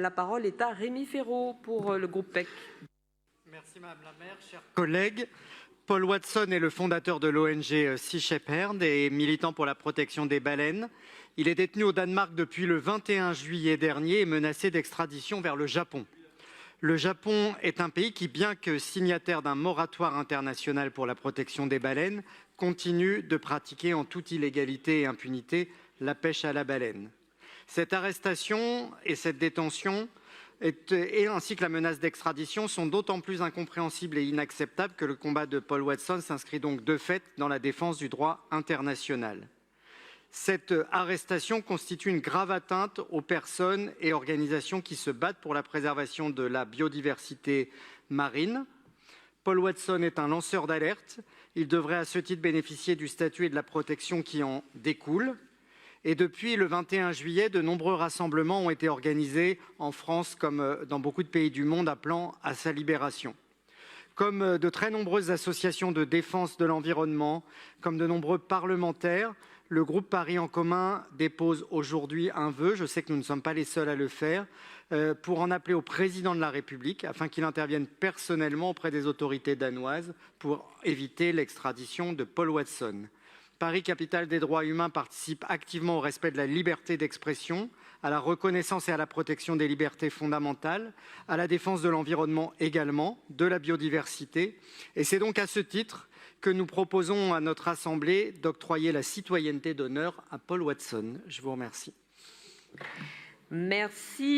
La parole est à Rémi Féraud pour le groupe PEC. Merci Madame la maire, chers collègues. Paul Watson est le fondateur de l'ONG Sea Shepherd et militant pour la protection des baleines. Il est détenu au Danemark depuis le 21 juillet dernier et menacé d'extradition vers le Japon. Le Japon est un pays qui, bien que signataire d'un moratoire international pour la protection des baleines, continue de pratiquer en toute illégalité et impunité la pêche à la baleine. Cette arrestation et cette détention ainsi que la menace d'extradition sont d'autant plus incompréhensibles et inacceptables que le combat de Paul Watson s'inscrit donc de fait dans la défense du droit international. Cette arrestation constitue une grave atteinte aux personnes et organisations qui se battent pour la préservation de la biodiversité marine. Paul Watson est un lanceur d'alerte. Il devrait à ce titre bénéficier du statut et de la protection qui en découlent. Et depuis le 21 juillet, de nombreux rassemblements ont été organisés en France comme dans beaucoup de pays du monde appelant à sa libération. Comme de très nombreuses associations de défense de l'environnement, comme de nombreux parlementaires, le groupe Paris en commun dépose aujourd'hui un vœu, je sais que nous ne sommes pas les seuls à le faire, pour en appeler au président de la République afin qu'il intervienne personnellement auprès des autorités danoises pour éviter l'extradition de Paul Watson. Paris, capitale des droits humains, participe activement au respect de la liberté d'expression, à la reconnaissance et à la protection des libertés fondamentales, à la défense de l'environnement également, de la biodiversité. Et c'est donc à ce titre que nous proposons à notre Assemblée d'octroyer la citoyenneté d'honneur à Paul Watson. Je vous remercie. Merci.